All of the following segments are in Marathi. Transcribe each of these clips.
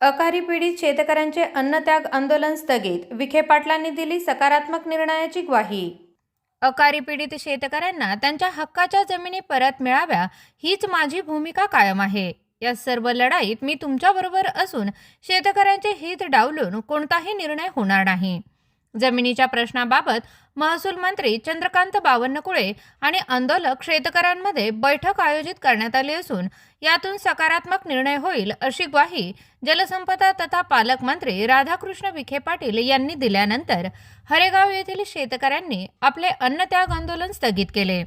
अकाली पीडित शेतकऱ्यांचे अन्नत्याग आंदोलन स्थगित, विखे पाटलांनी दिली सकारात्मक निर्णयाची ग्वाही। अकाली पीडित शेतकऱ्यांना त्यांच्या हक्काच्या जमिनी परत मिळाव्या हीच माझी भूमिका कायम आहे। या सर्व लढाईत मी तुमच्याबरोबर असून शेतकऱ्यांचे हित डावलून कोणताही निर्णय होणार नाही। जमिनीच्या प्रश्नाबाबत महसूल मंत्री चंद्रकांत बावनकुळे आणि आंदोलक शेतकऱ्यांमध्ये बैठक आयोजित करण्यात आली असून यातून सकारात्मक निर्णय होईल अशी ग्वाही जलसंपदा तथा पालकमंत्री राधाकृष्ण विखे पाटील यांनी दिल्यानंतर हरेगाव येथील शेतकऱ्यांनी आपले अन्नत्याग आंदोलन स्थगित केले।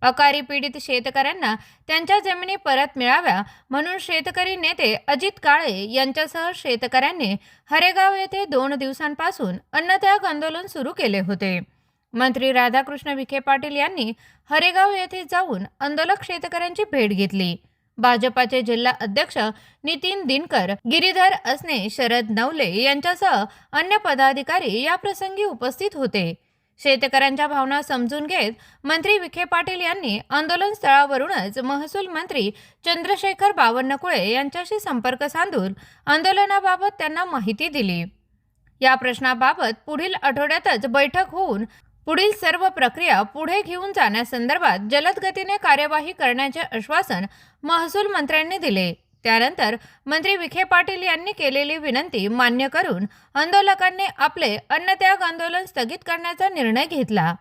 अकाली पीडित शेतकऱ्यांना त्यांच्या जमिनी परत मिळाव्या म्हणून शेतकरी नेते अजित काळे यांच्यासह शेतकऱ्यांनी हरेगाव येथे 2 दिवसांपासून अन्नत्याग आंदोलन सुरू केले होते। मंत्री राधाकृष्ण विखे पाटील यांनी हरेगाव येथे जाऊन आंदोलक शेतकऱ्यांची भेट घेतली। भाजपाचे जिल्हा अध्यक्ष नितीन दिनकर, गिरीधर असने, शरद नवले यांच्यासह अन्य पदाधिकारी या प्रसंगी उपस्थित होते। शेतकऱ्यांच्या भावना समजून घेत मंत्री विखे पाटील यांनी आंदोलन स्थळावरूनच महसूल मंत्री चंद्रशेखर बावनकुळे यांच्याशी संपर्क साधून आंदोलनाबाबत त्यांना माहिती दिली। या प्रश्नाबाबत पुढील आठवड्यातच बैठक होऊन पुढील सर्व प्रक्रिया पुढे घेऊन जाण्यासंदर्भात जलद गतीने कार्यवाही करण्याचे आश्वासन महसूल मंत्र्यांनी दिले। त्यानंतर मंत्री विखे पाटील यांनी केलेली विनंती मान्य करून आंदोलकांनी आपले अन्नत्याग आंदोलन स्थगित करण्याचा निर्णय घेतला।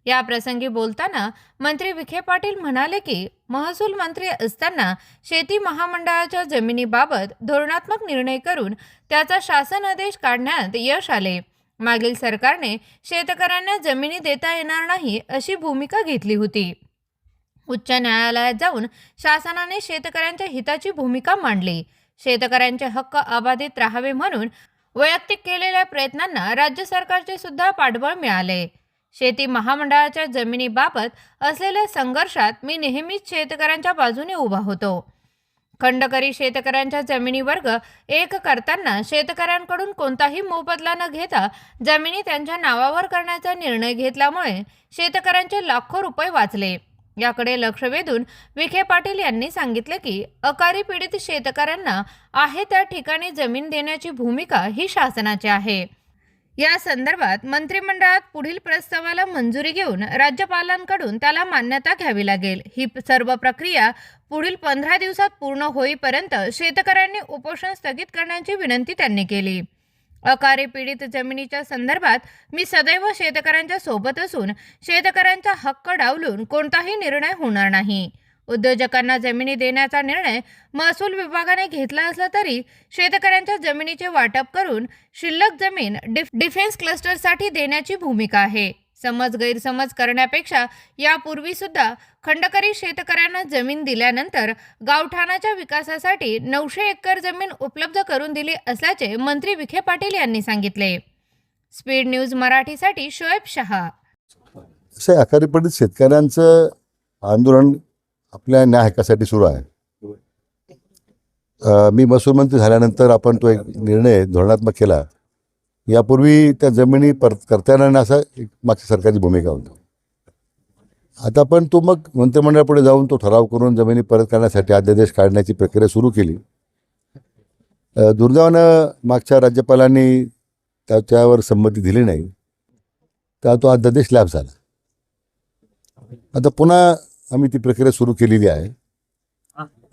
या प्रसंगी बोलताना मंत्री विखे पाटील म्हणाले की महसूल मंत्री असताना शेती महामंडळाच्या जमिनीबाबत धोरणात्मक निर्णय करून त्याचा शासन आदेश काढण्यात यश आले। मागील सरकारने शेतकऱ्यांना जमिनी देता येणार नाही अशी भूमिका घेतली होती। उच्च न्यायालयात जाऊन शासनाने शेतकऱ्यांच्या हिताची भूमिका मांडली। शेतकऱ्यांचे हक्क अबाधित राहावे म्हणून वैयक्तिक केलेल्या प्रयत्नांना राज्य सरकारचे सुद्धा पाठबळ मिळाले। शेती महामंडळाच्या जमिनीबाबत असलेल्या संघर्षात मी नेहमीच शेतकऱ्यांच्या बाजूने उभा होतो। खंडकरी शेतकऱ्यांच्या जमिनी वर्ग एक करताना शेतकऱ्यांकडून कोणताही मोबदला न घेता जमिनी त्यांच्या नावावर करण्याचा निर्णय घेतल्यामुळे शेतकऱ्यांचे लाखो रुपये वाचले। याकडे लक्ष वेधून विखे पाटील यांनी सांगितले की अकाली पीडित शेतकऱ्यांना आहे त्या ठिकाणी जमीन देण्याची भूमिका ही शासनाची आहे। या संदर्भात मंत्रिमंडळात पुढील प्रस्तावाला मंजुरी घेऊन राज्यपालांकडून त्याला मान्यता घ्यावी लागेल। ही सर्व प्रक्रिया पुढील 15 दिवसात पूर्ण होईपर्यंत शेतकऱ्यांनी उपोषण स्थगित करण्याची विनंती त्यांनी केली। अकाली पीडित जमिनीच्या संदर्भात मी सदैव शेतकऱ्यांच्या सोबत असून शेतकऱ्यांचा हक्क डावलून कोणताही निर्णय होणार नाही। उद्योजकांना जमिनी देण्याचा निर्णय महसूल विभागाने घेतला असला तरी शेतकऱ्यांच्या जमिनीचे वाटप करून शिल्लक जमीन डिफेन्स क्लस्टरसाठी देण्याची भूमिका आहे। समज गैरसमज करण्यापेक्षा यापूर्वी सुद्धा खंडकरी शेतकऱ्यांना जमीन दिल्यानंतर गावठाणाच्या विकासासाठी 900 एकर जमीन उपलब्ध करून दिली असल्याचे मंत्री विखे पाटील यांनी सांगितले। स्पीड न्यूज मराठीसाठी शोएब शहा। अकाली पीडित शेतकऱ्यांचं आंदोलन आपल्या न्याय हक्कासाठी सुरू आहे। मी महसूल मंत्री झाल्यानंतर आपण तो एक निर्णय धोरणात्मक केला। यापूर्वी त्या जमिनी परत करता येणार नाही असा एक मागच्या सरकारची भूमिका होती। आता पण तो मग मंत्रिमंडळापुढे जाऊन तो ठराव करून जमिनी परत करण्यासाठी अध्यादेश काढण्याची प्रक्रिया सुरू केली। दुर्दैवानं मागच्या राज्यपालांनी त्याच्यावर संमती दिली नाही, तर तो अध्यादेश लॅप झाला। आता पुन्हा आम्ही ती प्रक्रिया सुरू केलेली आहे।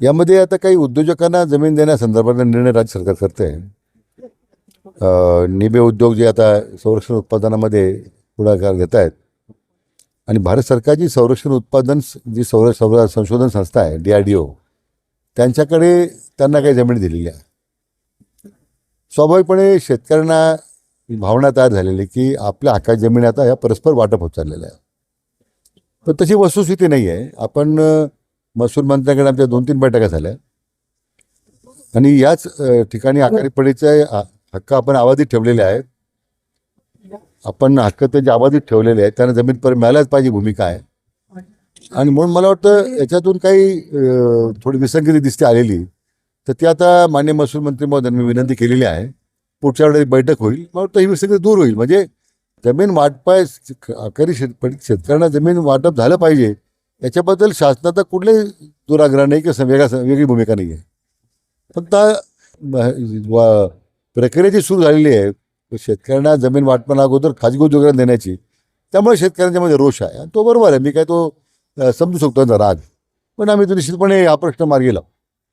यामध्ये आता काही उद्योजकांना जमीन देण्यासंदर्भात निर्णय राज्य सरकार करते आहे। निबे उद्योग जे आता संरक्षण उत्पादनामध्ये पुढाकार घेत आहेत आणि भारत सरकारची संरक्षण उत्पादन जी संशोधन संस्था आहे DRDO, त्यांच्याकडे त्यांना काही जमीन दिलेली आहे। स्वाभाविकपणे शेतकऱ्यांना भावना तयार झालेली की आपल्या हक्काची जमीन आता या परस्पर वाटप होत चाललेलं आहे। पण तशी वस्तुस्थिती नाही आहे। आपण महसूल मंत्र्यांकडे आमच्या 2-3 बैठका झाल्या आणि याच ठिकाणी अकाली पीडितचे हक्क आपण अबाधित ठेवलेले आहेत। आपण हक्क ते जे अबाधित ठेवलेले आहेत त्यांना जमीन परत मिळायलाच पाहिजे भूमिका आहे। आणि म्हणून मला वाटतं याच्यातून काही थोडी विसंगती दिसते आलेली, तर ती आता माननीय महसूल मंत्री महोदयांनी मी विनंती केलेली आहे। पुढच्या वेळेस बैठक होईल, मला वाटतं ही विसंगती दूर होईल। म्हणजे जमीन वाटपाय अकाली शेतकऱ्यांना जमीन वाटप झालं पाहिजे याच्याबद्दल शासनाचा कुठलाही दुराग्रह नाही किंवा वेगळी भूमिका नाही आहे। फक्त प्रक्रिया जी सुरू झालेली आहे शेतकऱ्यांना जमीन वाटपाना अगोदर खाजगी उद्योगांना देण्याची, त्यामुळे शेतकऱ्यांच्यामध्ये रोष आहे आणि तो बरोबर आहे. मी काय तो समजू शकतो त्यांचा राग, पण आम्ही तो निश्चितपणे हा प्रश्न मार्गी लावू.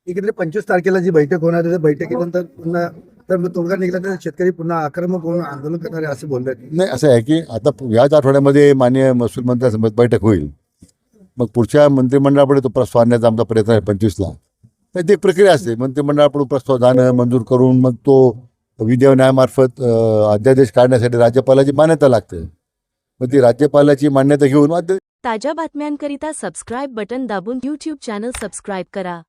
एकंदरीत 25 तारखेला जी बैठक होणार आहे त्या बैठकीनंतर पुन्हा तर तोडगा निघाला तर शेतकरी पुन्हा आक्रमक होऊन आंदोलन करणारे असे बोलले. नाही, असं आहे की आता याच आठवड्यामध्ये माननीय महसूल मंत्र्यांसमोर बैठक होईल. मग पुढच्या मंत्रिमंडळापुढे तो प्रस्ताव आणण्याचा आमचा प्रयत्न आहे 25ला. तर ती एक प्रक्रिया असते, मंत्रिमंडळापुढे प्रस्ताव जाणं, मंजूर करून मग तो विधी न्यायामार्फत अध्यादेश काढण्यासाठी राज्यपालाची मान्यता लागते. मग ती राज्यपालाची मान्यता घेऊन ताज्या बातम्यांकरिता सबस्क्राईब बटन दाबून यूट्यूब चॅनल सबस्क्राईब करा.